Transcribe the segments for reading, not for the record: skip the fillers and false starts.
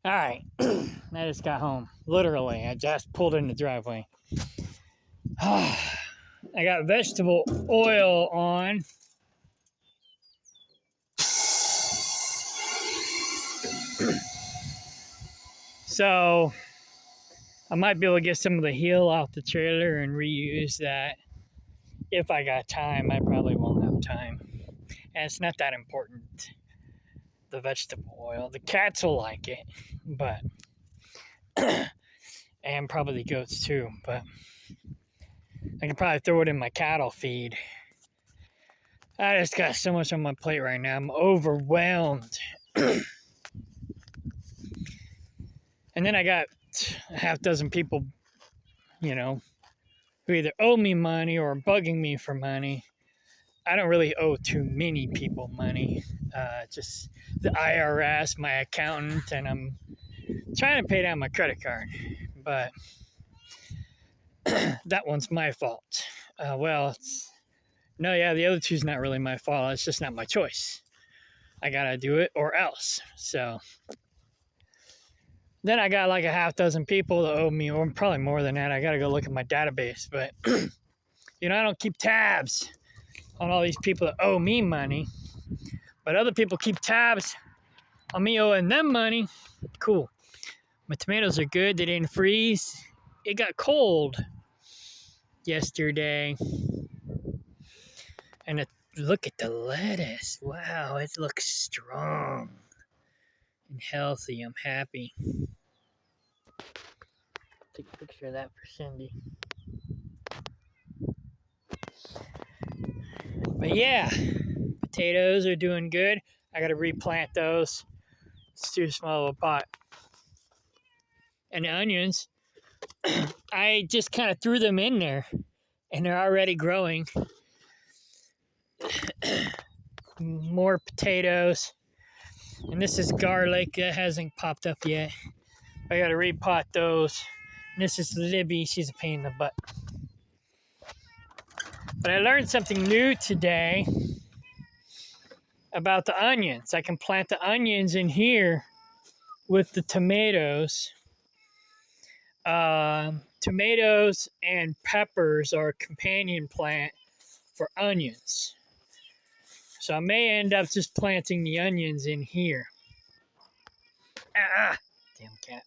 All right, I just got home. Literally, I just pulled in the driveway. I got vegetable oil on. So I might be able to get some of the heel off the trailer and reuse that. If I got time, I probably won't have time. And it's not that important, the vegetable oil. The cats will like it, but, and probably the goats too, but I can probably throw it in my cattle feed. I just got so much on my plate right now. I'm overwhelmed. And then I got a half dozen people, you know, who either owe me money or are bugging me for money. I don't really owe too many people money. Just the IRS, my accountant, and I'm trying to pay down my credit card. But that one's my fault. The other two's not really my fault. It's just not my choice. I gotta do it or else. So then I got like a half dozen people that owe me, or probably more than that. I gotta go look at my database. But, I don't keep tabs on all these people that owe me money. But other people keep tabs on me owing them money. Cool. My tomatoes are good. They didn't freeze. It got cold yesterday. And look at the lettuce. Wow, it looks strong and healthy. I'm happy. Take a picture of that for Cindy. But yeah, potatoes are doing good. I got to replant those. It's too small of a pot. And the onions, I just kind of threw them in there, and they're already growing. More potatoes. And this is garlic that hasn't popped up yet. I got to repot those. And this is Libby. She's a pain in the butt. But I learned something new today about the onions. I can plant the onions in here with the tomatoes. Tomatoes and peppers are a companion plant for onions. So I may end up just planting the onions in here. Damn cat.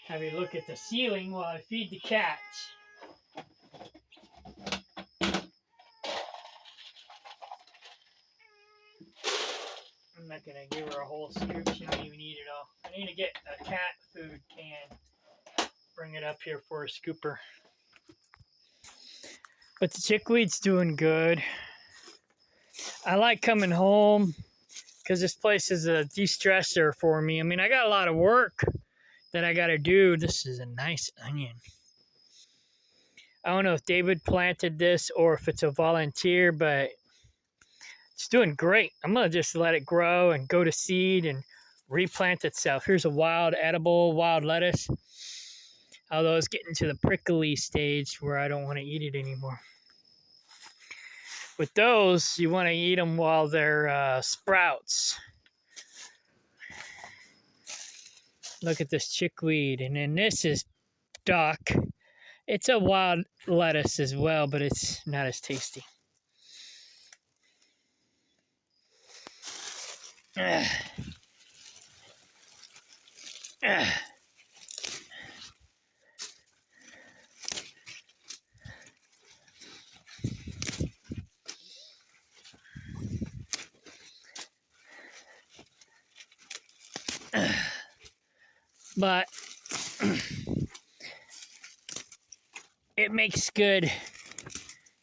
Have you look at the ceiling while I feed the cats. I'm not gonna give her a whole scoop. She don't even eat it all. I need to get a cat food can. Bring it up here for a scooper. But the chickweed's doing good. I like coming home because this place is a de-stressor for me. I mean, I got a lot of work that I got to do. This is a nice onion. I don't know if David planted this or if it's a volunteer, but it's doing great. I'm going to just let it grow and go to seed and replant itself. Here's a wild lettuce. Although it's getting to the prickly stage where I don't want to eat it anymore. With those, you want to eat them while they're sprouts. Look at this chickweed. And then this is dock. It's a wild lettuce as well, but it's not as tasty. But it makes good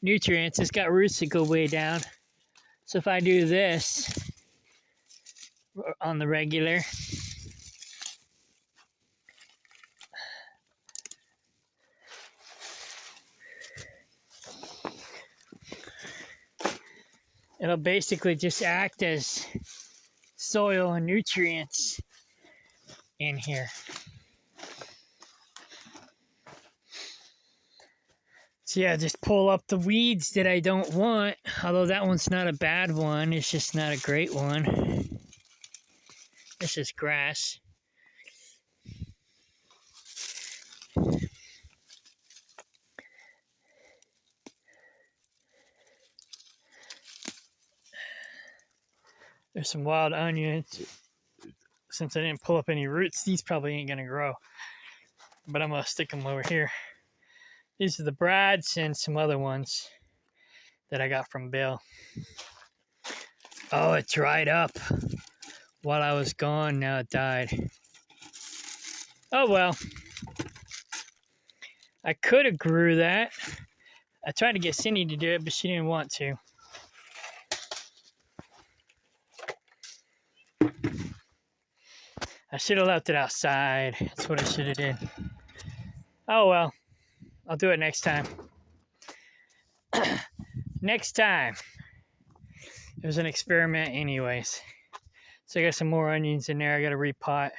nutrients. It's got roots that go way down. So if I do this on the regular, it'll basically just act as soil and nutrients in here. So yeah, just pull up the weeds that I don't want. Although that one's not a bad one, it's just not a great one. It's just grass. There's some wild onions. Since I didn't pull up any roots, these probably ain't gonna grow. But I'm gonna stick them over here. These are the Brads and some other ones that I got from Bill. Oh, it dried up while I was gone. Now it died. Oh well. I could have grew that. I tried to get Cindy to do it, but she didn't want to. I should have left it outside. That's what I should have did. Oh well. I'll do it next time. Next time. It was an experiment anyways. So I got some more onions in there. I got to repot.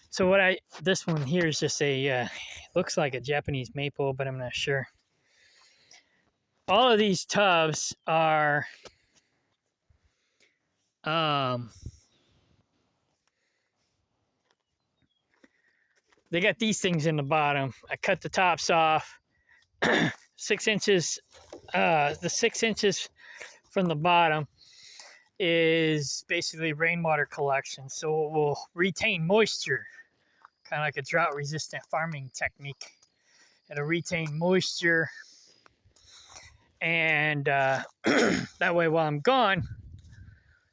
So this one here is just a, looks like a Japanese maple, but I'm not sure. All of these tubs are, they got these things in the bottom. I cut the tops off 6 inches. The 6 inches from the bottom is basically rainwater collection, so it will retain moisture, kind of like a drought resistant farming technique. It'll retain moisture, and that way while I'm gone,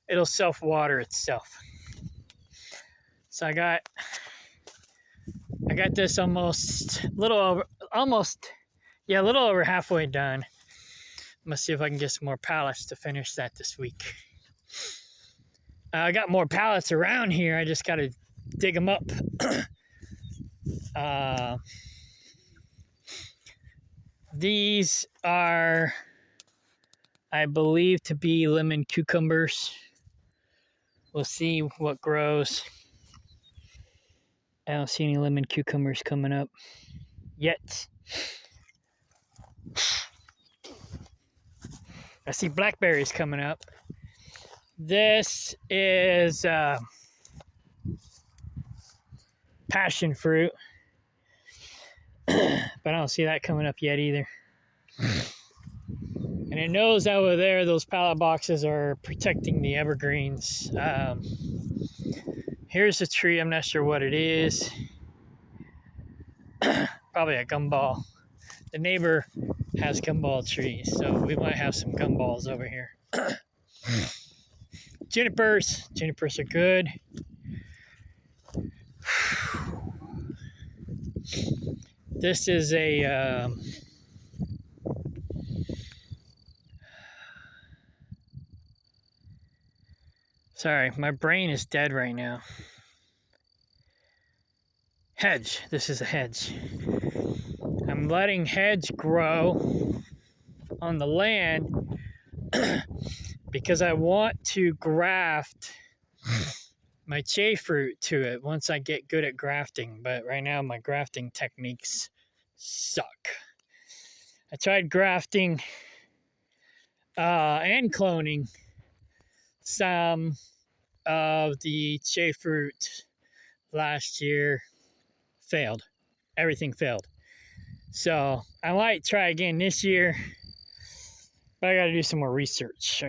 it'll self-water itself. So I got this a little over halfway done. I'm gonna see if I can get some more pallets to finish that this week. I got more pallets around here. I just gotta dig them up. These are, I believe, to be lemon cucumbers. We'll see what grows. I don't see any lemon cucumbers coming up yet. I see blackberries coming up. This is passion fruit, but I don't see that coming up yet either. And it knows over there those pallet boxes are protecting the evergreens. Here's a tree, I'm not sure what it is. Probably a gumball. The neighbor has gumball trees, so we might have some gumballs over here. Junipers are good. This is a sorry, my brain is dead right now. Hedge. This is a hedge. I'm letting hedge grow on the land because I want to graft my fruit to it once I get good at grafting. But right now my grafting techniques suck. I tried grafting and cloning some of the fruit last year. Failed. Everything failed. So I might try again this year, but I got to do some more research.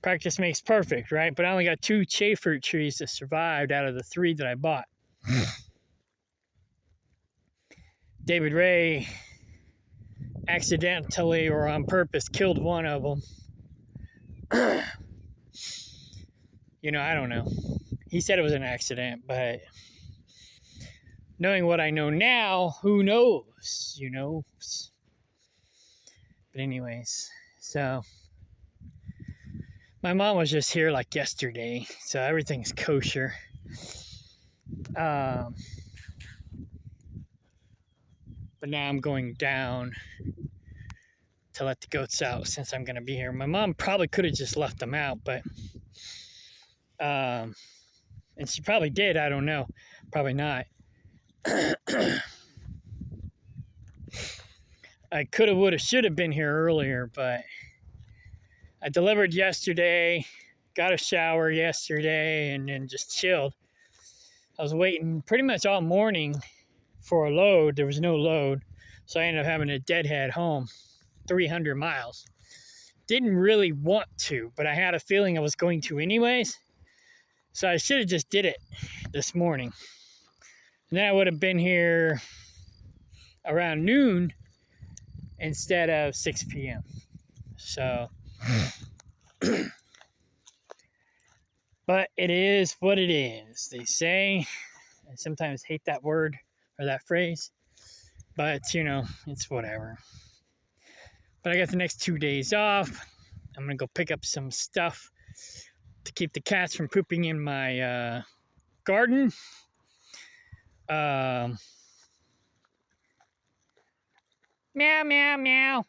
Practice makes perfect, right? But I only got 2 fruit trees that survived out of the 3 that I bought. David Ray accidentally or on purpose killed one of them. I don't know. He said it was an accident, but knowing what I know now, who knows? But anyways, so my mom was just here like yesterday, so everything's kosher. But now I'm going down to let the goats out since I'm going to be here. My mom probably could have just left them out, but and she probably did, I don't know. Probably not. I could have, would have, should have been here earlier, but I delivered yesterday, got a shower yesterday, and then just chilled. I was waiting pretty much all morning for a load. There was no load, so I ended up having a deadhead home, 300 miles. Didn't really want to, but I had a feeling I was going to anyways, so I should have just did it this morning. And then I would have been here around noon instead of 6 p.m. So, but it is what it is, they say. I sometimes hate that word or that phrase, but it's whatever. But I got the next 2 days off. I'm gonna go pick up some stuff to keep the cats from pooping in my garden. Meow, meow, meow.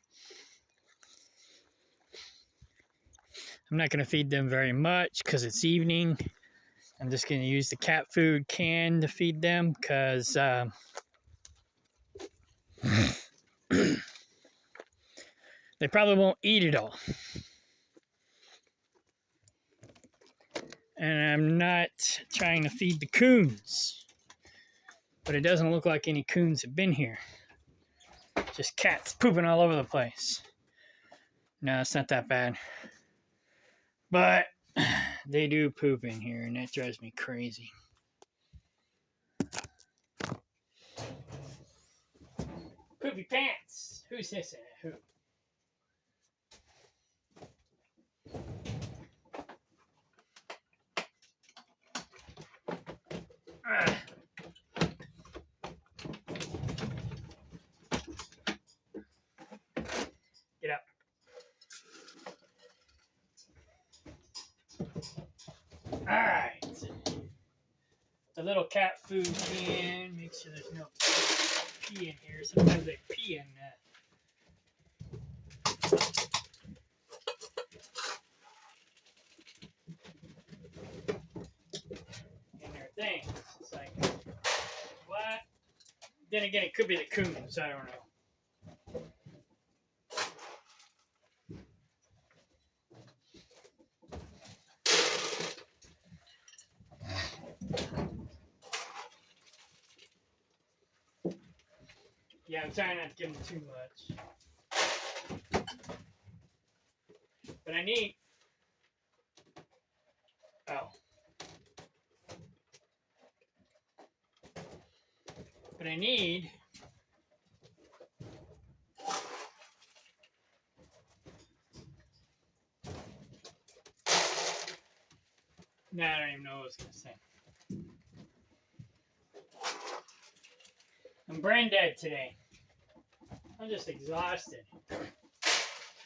I'm not gonna feed them very much because it's evening. I'm just gonna use the cat food can to feed them because they probably won't eat it all. And I'm not trying to feed the coons, but it doesn't look like any coons have been here. Just cats pooping all over the place. No, it's not that bad. But they do poop in here, and that drives me crazy. Poopy pants. Who's this? Who? Get up. Alright. The little cat food can. Make sure there's no pee in here. Sometimes they pee in their thing. It's like, what? Then again, it could be the coons. I don't know. Yeah, I'm trying not to give them too much. But I need. Oh. But I need. Nah, I don't even know what I was going to say. I'm brain dead today. I'm just exhausted.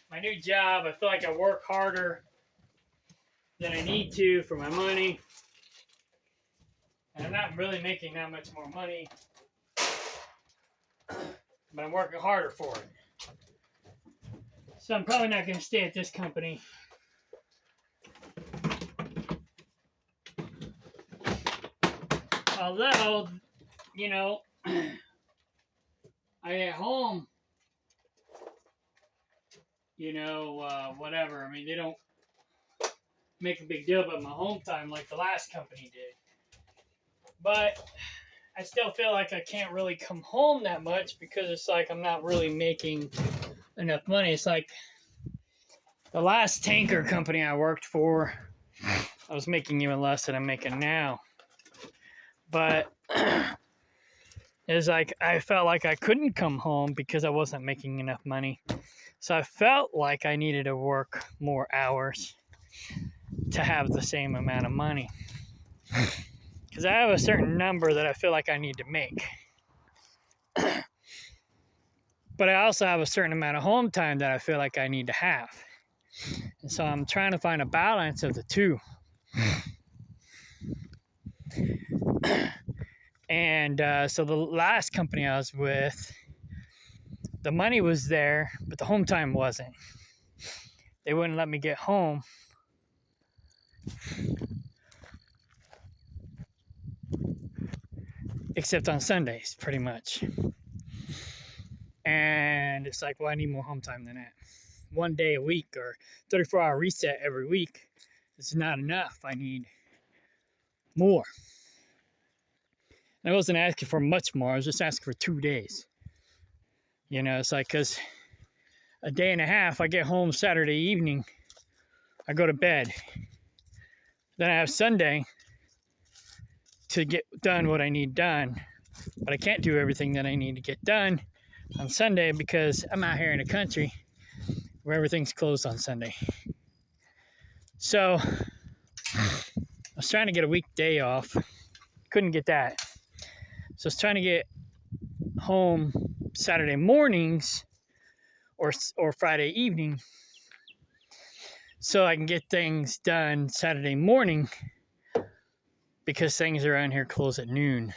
My new job, I feel like I work harder than I need to for my money. And I'm not really making that much more money. But I'm working harder for it. So I'm probably not going to stay at this company. Although, I get home, whatever. I mean, they don't make a big deal about my home time like the last company did. But I still feel like I can't really come home that much because it's like I'm not really making enough money. It's like the last tanker company I worked for, I was making even less than I'm making now. But it's like I felt like I couldn't come home because I wasn't making enough money. So I felt like I needed to work more hours to have the same amount of money. Because I have a certain number that I feel like I need to make. But I also have a certain amount of home time that I feel like I need to have. And so I'm trying to find a balance of the two. And so the last company I was with, the money was there, but the home time wasn't. They wouldn't let me get home except on Sundays, pretty much. And it's like, well, I need more home time than that. 1 day a week or 34-hour reset every week is not enough. I need more. And I wasn't asking for much more. I was just asking for 2 days. It's like, because a day and a half, I get home Saturday evening, I go to bed. Then I have Sunday to get done what I need done. But I can't do everything that I need to get done on Sunday because I'm out here in the country where everything's closed on Sunday. So I was trying to get a weekday off. Couldn't get that. So I was trying to get home Saturday mornings or Friday evening so I can get things done Saturday morning because things around here close at noon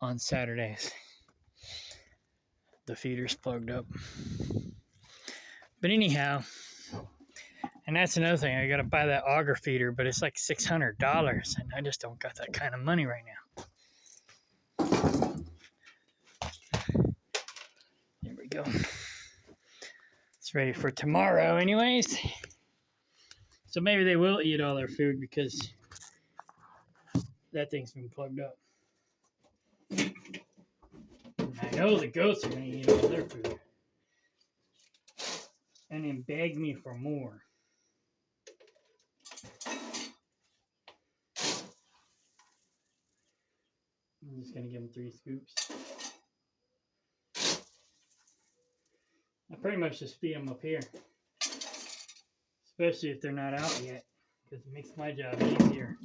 on Saturdays. The feeder's plugged up. But anyhow, and that's another thing. I gotta buy that auger feeder, but it's like $600, and I just don't got that kind of money right now. There we go. It's ready for tomorrow, anyways. So maybe they will eat all their food because that thing's been plugged up. I know the goats are gonna eat all their food and then beg me for more. I'm just gonna give them 3 scoops. I pretty much just feed them up here, especially if they're not out yet, because it makes my job easier.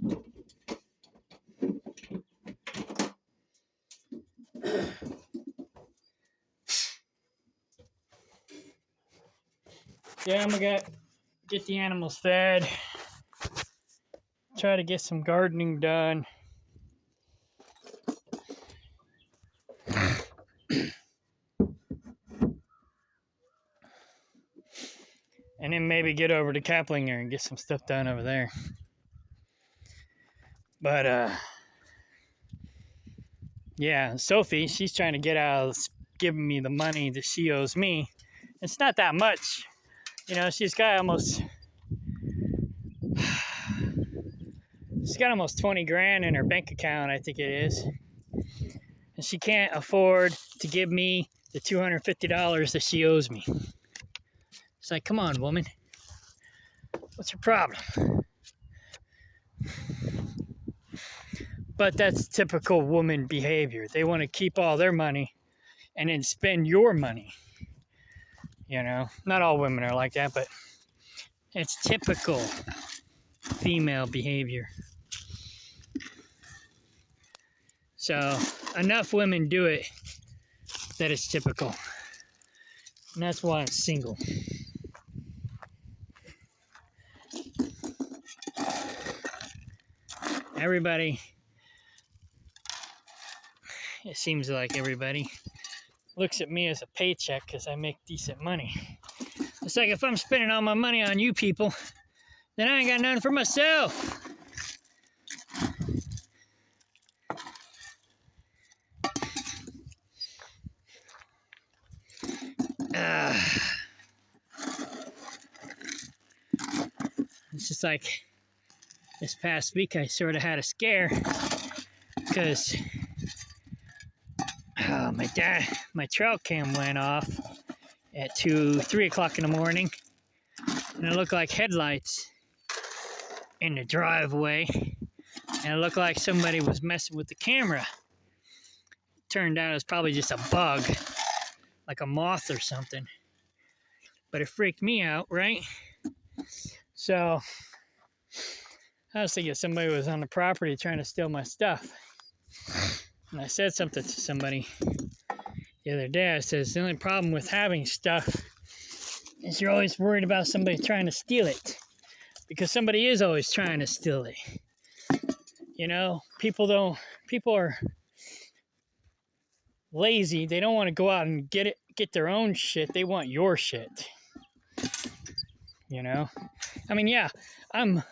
Yeah, I'm gonna get the animals fed, try to get some gardening done. And then maybe get over to Kaplinger and get some stuff done over there. But yeah, Sophie, she's trying to get out of giving me the money that she owes me. It's not that much. She's got almost 20 grand in her bank account, I think it is. And she can't afford to give me the $250 that she owes me. It's like, come on, woman. What's your problem? But that's typical woman behavior. They want to keep all their money and then spend your money. Not all women are like that, but it's typical female behavior. So enough women do it that it's typical. And that's why I'm single. Everybody, it seems like everybody looks at me as a paycheck because I make decent money. It's like, if I'm spending all my money on you people, then I ain't got nothing for myself. It's just like this past week I sort of had a scare because my trail cam went off at 3 o'clock in the morning, and it looked like headlights in the driveway, and it looked like somebody was messing with the camera. Turned out it was probably just a bug, like a moth or something, but it freaked me out, right? So I was thinking somebody was on the property trying to steal my stuff. And I said something to somebody the other day. I said, the only problem with having stuff is you're always worried about somebody trying to steal it. Because somebody is always trying to steal it. People are lazy. They don't want to go out and get their own shit. They want your shit. Yeah, I'm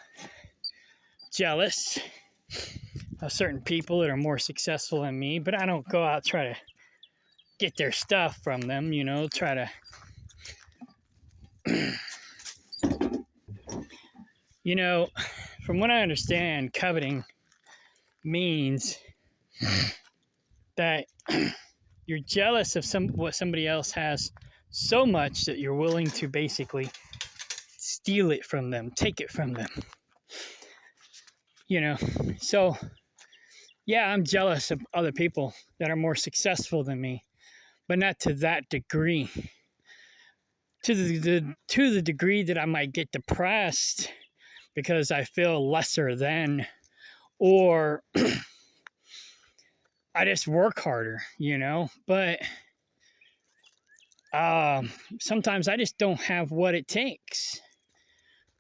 jealous of certain people that are more successful than me, but I don't go out try to get their stuff from them, you know, try to, you know, from what I understand, coveting means that you're jealous of what somebody else has so much that you're willing to basically steal it from them, take it from them, you know. So, yeah, I'm jealous of other people that are more successful than me, but not to that degree. To the degree that I might get depressed because I feel lesser than, or I just work harder, you know. But sometimes I just don't have what it takes.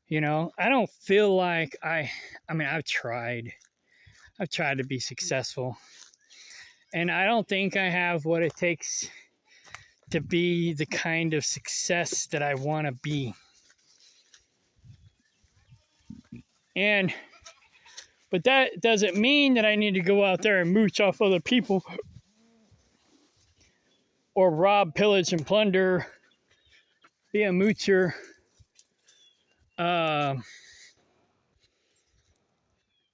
You know, I don't feel like I mean, I've tried to be successful, and I don't think I have what it takes to be the kind of success that I want to be. And, but that doesn't mean that I need to go out there and mooch off other people or rob, pillage, and plunder, be a moocher, uh,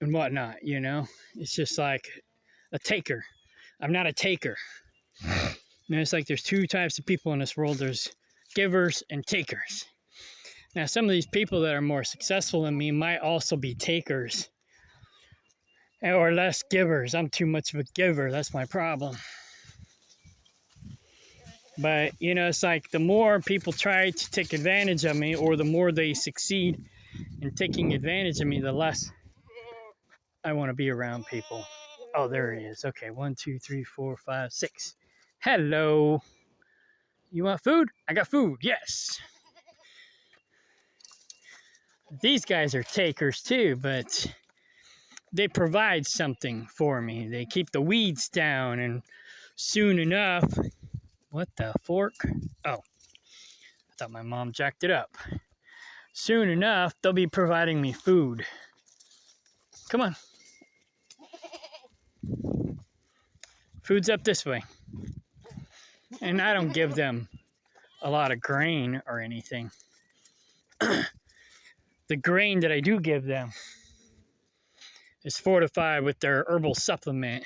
and whatnot, you know? It's just like a taker. I'm not a taker. And it's like there's two types of people in this world, there's givers and takers. Now, some of these people that are more successful than me might also be takers or less givers. I'm too much of a giver. That's my problem. But, you know, it's like the more people try to take advantage of me or the more they succeed in taking advantage of me, the less I want to be around people. Oh, there he is. Okay, 1, 2, 3, 4, 5, 6. Hello. You want food? I got food. Yes. These guys are takers too, but they provide something for me. They keep the weeds down, and soon enough, what the fork? Oh, I thought my mom jacked it up. Soon enough, they'll be providing me food. Come on. Food's up this way. And I don't give them a lot of grain or anything. The grain that I do give them is fortified with their herbal supplement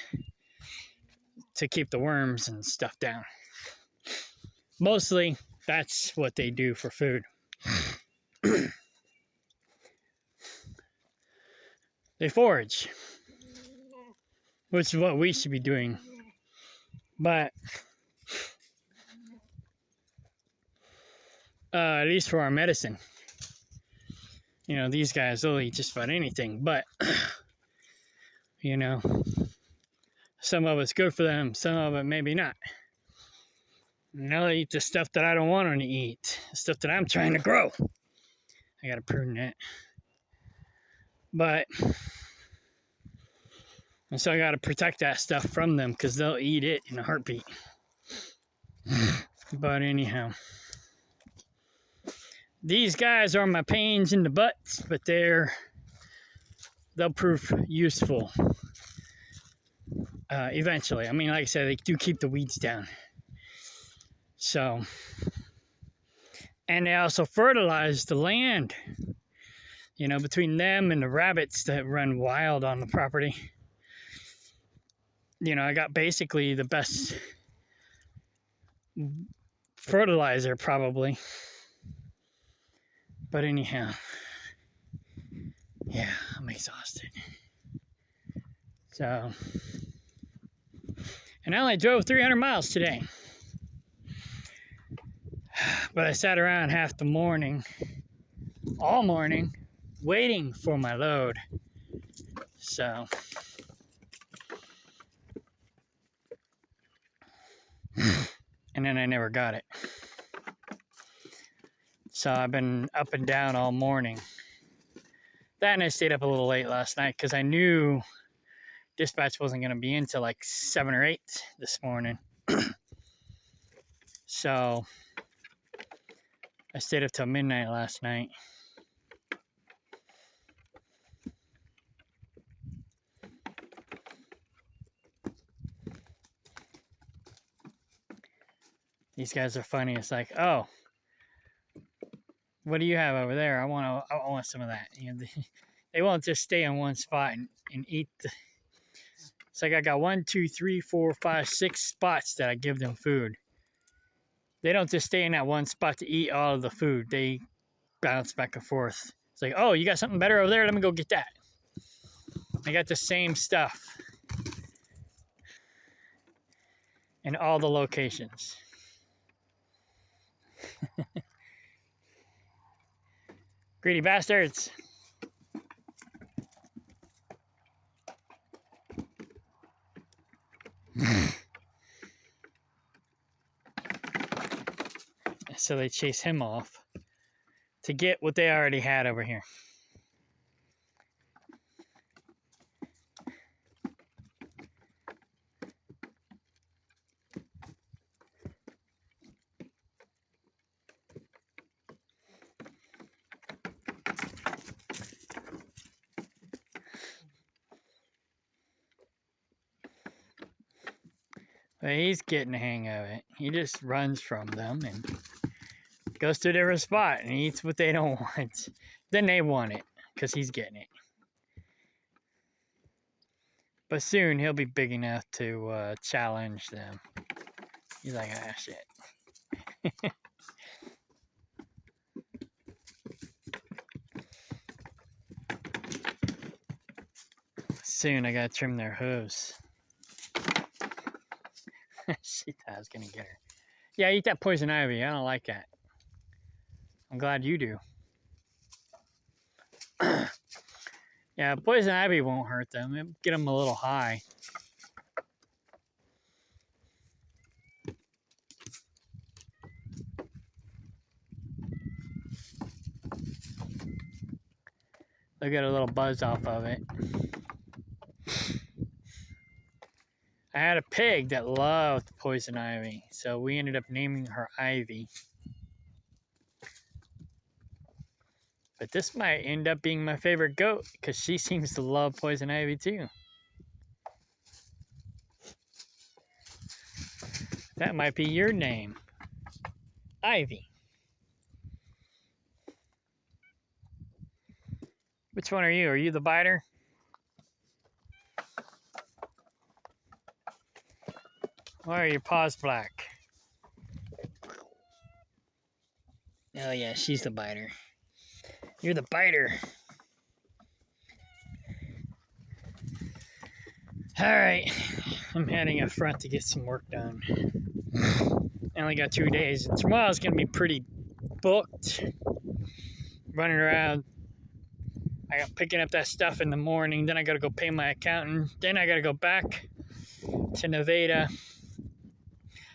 to keep the worms and stuff down. Mostly, that's what they do for food. They forage, which is what we should be doing. But at least for our medicine, you know, these guys, they'll eat just about anything. But, you know, some of it's good for them, some of it maybe not. And they'll eat the stuff that I don't want them to eat, the stuff that I'm trying to grow. I gotta prune that. But, and so I gotta protect that stuff from them because they'll eat it in a heartbeat. But anyhow, these guys are my pains in the butts, but they'll prove useful eventually. I mean, like I said, they do keep the weeds down. So, and they also fertilize the land. You know, between them and the rabbits that run wild on the property. You know, I got basically the best fertilizer probably. But anyhow, yeah, I'm exhausted. So, and I only drove 300 miles today. But I sat around half the morning, all morning, waiting for my load. So, and then I never got it. So I've been up and down all morning. That and I stayed up a little late last night because I knew dispatch wasn't going to be until like 7 or 8 this morning. So I stayed up till midnight last night. These guys are funny. It's like, oh, what do you have over there? I want some of that. You know, they won't just stay in one spot and eat. It's like I got 1, 2, 3, 4, 5, 6 spots that I give them food. They don't just stay in that one spot to eat all of the food. They bounce back and forth. It's like, oh, you got something better over there? Let me go get that. I got the same stuff in all the locations. Greedy bastards. So they chase him off to get what they already had over here. But he's getting the hang of it. He just runs from them and goes to a different spot and eats what they don't want. Then they want it because he's getting it. But soon he'll be big enough to challenge them. He's like, ah, shit. Soon I gotta trim their hooves. She thought I was gonna get her. Yeah, eat that poison ivy. I don't like that. I'm glad you do. Yeah, poison ivy won't hurt them. It'll get them a little high. They'll get a little buzz off of it. I had a pig that loved poison ivy, so we ended up naming her Ivy. But this might end up being my favorite goat because she seems to love poison ivy too. That might be your name, Ivy. Which one are you? Are you the biter? Why are your paws black? Oh yeah, she's the biter. You're the biter. Alright, I'm heading up front to get some work done. I only got 2 days. Tomorrow's gonna be pretty booked. Running around. I got picking up that stuff in the morning, then I gotta go pay my accountant, then I gotta go back to Nevada.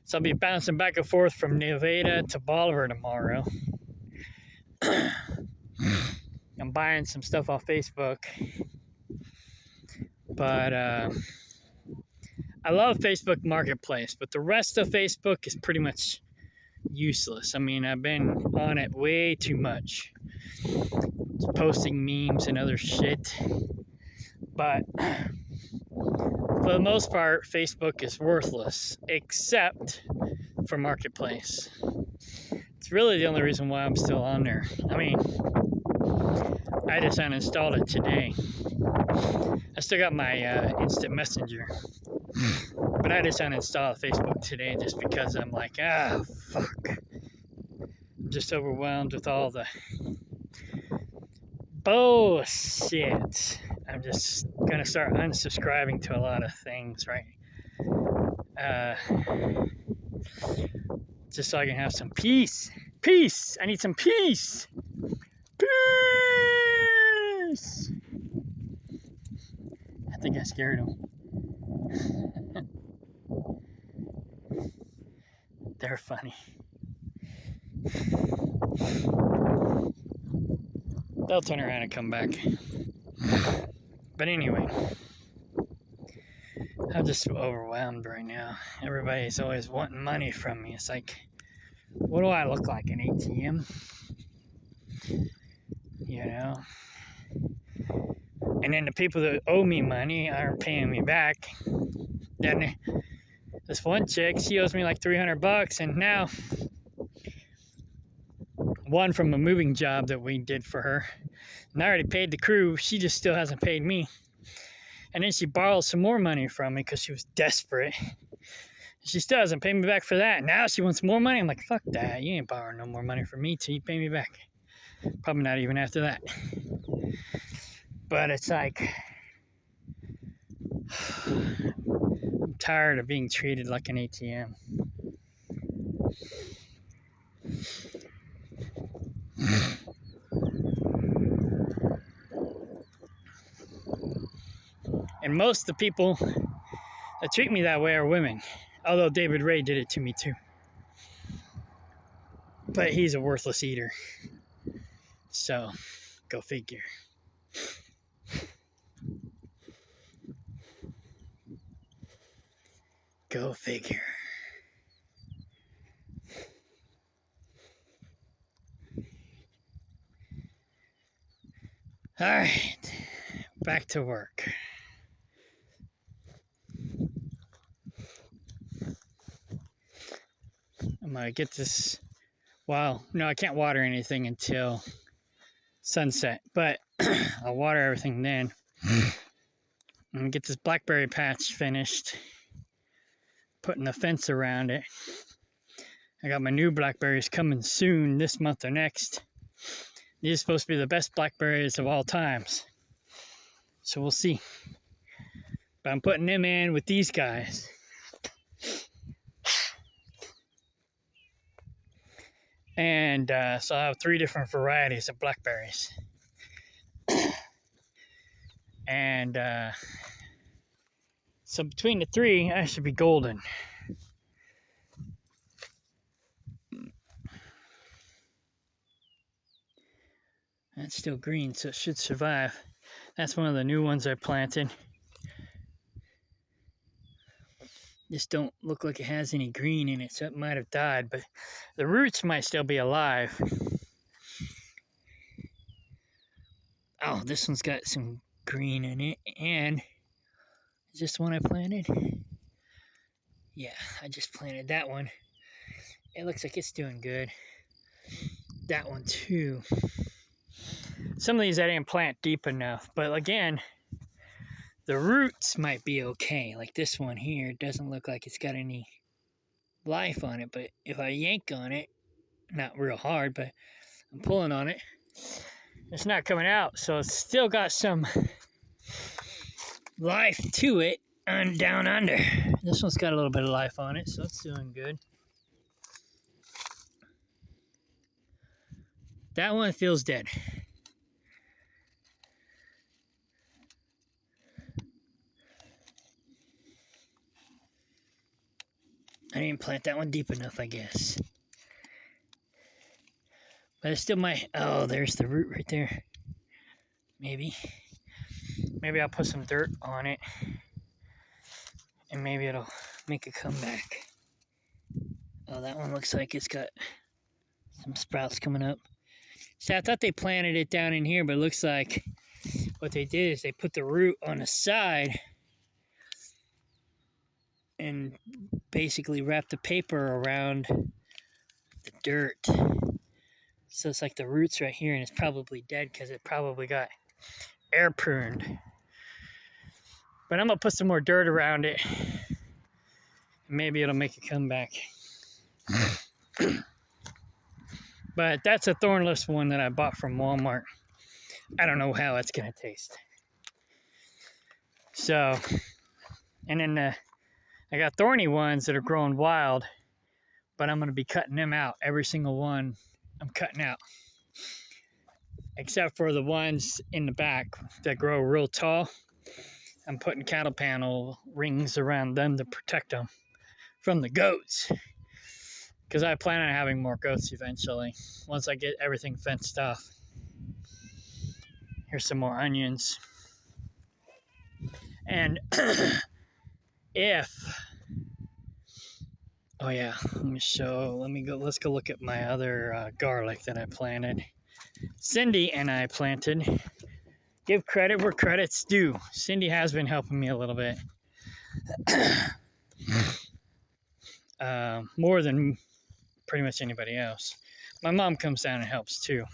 So I'll be bouncing back and forth from Nevada to Bolivar tomorrow. I'm buying some stuff off Facebook. But I love Facebook Marketplace, but the rest of Facebook is pretty much useless. I mean, I've been on it way too much. Just posting memes and other shit. But for the most part, Facebook is worthless, except for Marketplace. It's really the only reason why I'm still on there. I mean, I just uninstalled it today. I still got my instant messenger, but I just uninstalled Facebook today just because I'm like, ah, fuck. I'm just overwhelmed with all the bullshit. I'm just gonna start unsubscribing to a lot of things, right? Just so I can have some peace. Peace! I need some peace! Peace! I think I scared him. They're funny. They'll turn around and come back. But anyway, I'm just overwhelmed right now. Everybody's always wanting money from me. It's like, what do I look like, an ATM? You know? And then the people that owe me money aren't paying me back. Then This one chick, she owes me like $300, and now one from a moving job that we did for her. And I already paid the crew. She just still hasn't paid me. And then she borrowed some more money from me because she was desperate. She still hasn't paid me back for that. Now she wants more money. I'm like, fuck that. You ain't borrowing no more money from me till you pay me back. Probably not even after that. But it's like, I'm tired of being treated like an ATM. And most of the people that treat me that way are women. Although David Ray did it to me too. But he's a worthless eater. So, go figure. Go figure. All right, back to work. I'm gonna get this. Well, no, I can't water anything until sunset, but I'll water everything then. I'm gonna get this blackberry patch finished, putting the fence around it. I got my new blackberries coming soon, this month or next. These are supposed to be the best blackberries of all times. So we'll see. But I'm putting them in with these guys. And so I have 3 different varieties of blackberries. And so between the 3, I should be golden. That's still green, so it should survive. That's one of the new ones I planted. Just don't look like it has any green in it, so it might have died, but the roots might still be alive. Oh, this one's got some green in it, and is this the one I planted? Yeah, I just planted that one. It looks like it's doing good. That one too. Some of these I didn't plant deep enough, but again, the roots might be okay. Like this one here doesn't look like it's got any life on it, but if I yank on it, not real hard, but I'm pulling on it, it's not coming out. So it's still got some life to it and down under. This one's got a little bit of life on it, so it's doing good. That one feels dead. I didn't plant that one deep enough, I guess. But it still might. Oh, there's the root right there. Maybe I'll put some dirt on it, and maybe it'll make a comeback. Oh, that one looks like it's got some sprouts coming up. So I thought they planted it down in here, but it looks like what they did is they put the root on the side and basically wrapped the paper around the dirt. So it's like the root's right here, and it's probably dead because it probably got air pruned. But I'm gonna put some more dirt around it. Maybe it'll make a comeback. But that's a thornless one that I bought from Walmart. I don't know how it's gonna taste. So, and then I got thorny ones that are growing wild, but I'm gonna be cutting them out. Every single one I'm cutting out. Except for the ones in the back that grow real tall. I'm putting cattle panel rings around them to protect them from the goats. Because I plan on having more goats eventually, once I get everything fenced off. Here's some more onions. And oh yeah, let's go look at my other garlic that I planted. Cindy and I planted. Give credit where credit's due. Cindy has been helping me a little bit. more than pretty much anybody else. My mom comes down and helps too.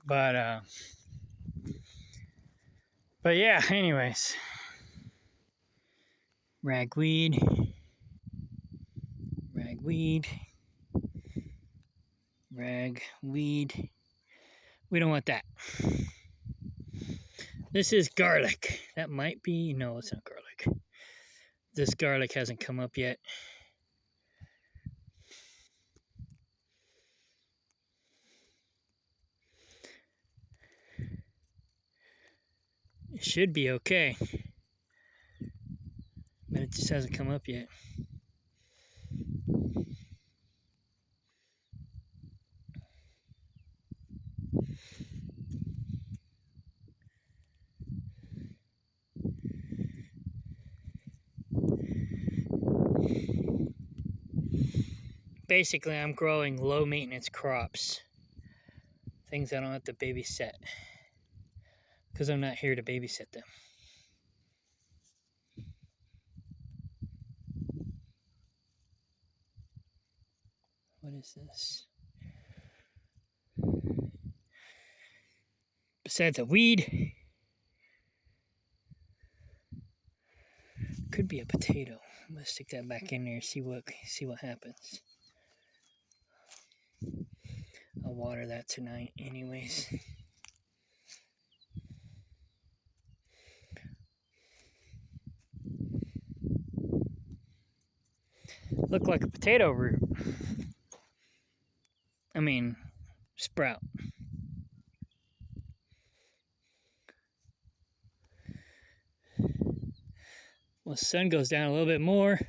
But but yeah, anyways. Ragweed. Ragweed. Ragweed. We don't want that. This is garlic. That might be, no, it's not garlic. This garlic hasn't come up yet. It should be okay. But it just hasn't come up yet. Basically, I'm growing low maintenance crops. Things I don't have to babysit. Because I'm not here to babysit them. What is this? Besides a weed, could be a potato. I'm gonna stick that back in there, see what happens. I'll water that tonight anyways. Look like a potato root. I mean, sprout. Well, the sun goes down a little bit more,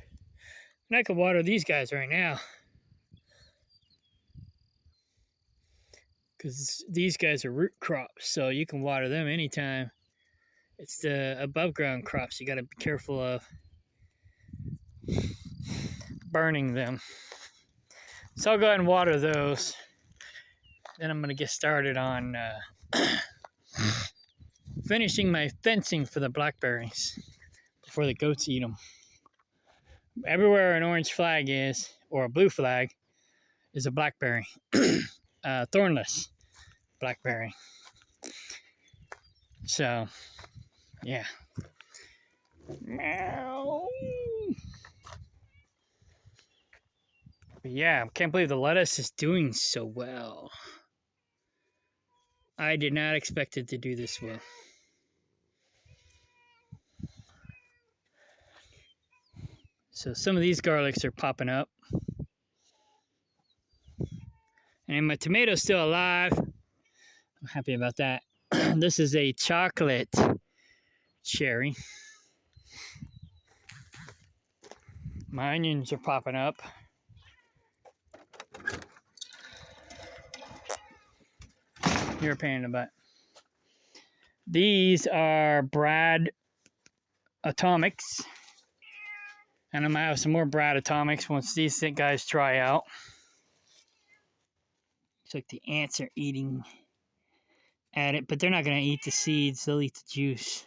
and I could water these guys right now. Because these guys are root crops, so you can water them anytime. It's the above ground crops you got to be careful of burning them. So I'll go ahead and water those. Then I'm going to get started on finishing my fencing for the blackberries before the goats eat them. Everywhere an orange flag is, or a blue flag, is a blackberry. Thornless blackberry. So, yeah. Meow. But yeah, I can't believe the lettuce is doing so well. I did not expect it to do this well. So some of these garlics are popping up. And my tomato's still alive. I'm happy about that. This is a chocolate cherry. My onions are popping up. You're a pain in the butt. These are Brad Atomics. And I'm going to have some more Brad Atomics once these guys dry out. It's like the ants are eating at it, but they're not going to eat the seeds. They'll eat the juice.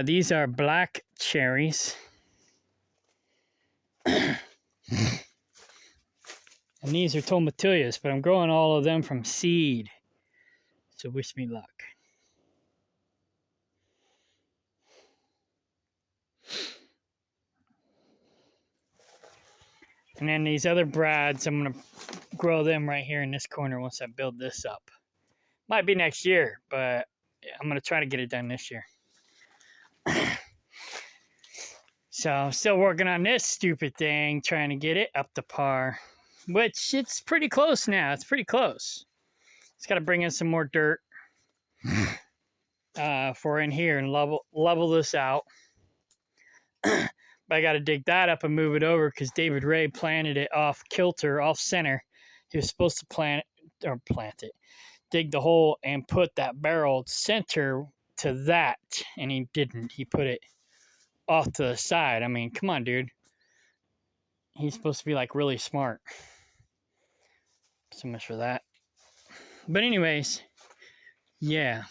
These are black cherries. And these are tomatillas, but I'm growing all of them from seed. So wish me luck. And then these other brads, I'm going to grow them right here in this corner once I build this up. Might be next year, but I'm going to try to get it done this year. So I'm still working on this stupid thing, trying to get it up to par. Which, it's pretty close now. It's pretty close. It's got to bring in some more dirt for in here and level this out. But I got to dig that up and move it over because David Ray planted it off kilter, off center. He was supposed to plant it, dig the hole and put that barrel center to that, and he didn't. He put it off to the side. I mean, come on, dude. He's supposed to be like really smart. So much for that. But anyways, yeah.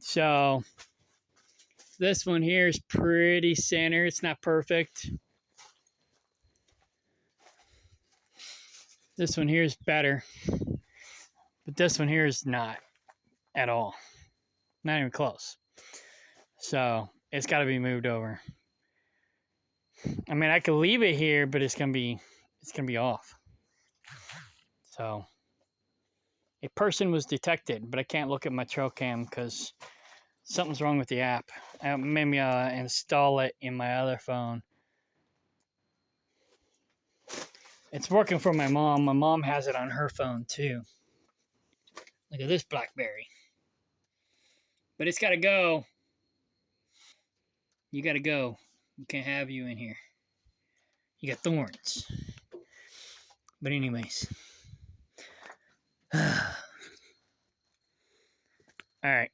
So This one here is pretty center. It's not perfect. This one here is better, but this one here is not at all. Not even close. So it's got to be moved over. I mean, I could leave it here, but it's gonna be off. So a person was detected, but I can't look at my trail cam because something's wrong with the app. Maybe install it in my other phone. It's working for my mom. My mom has it on her phone too. Look at this BlackBerry. But it's got to go. You got to go. We can't have you in here. You got thorns. But anyways. All right.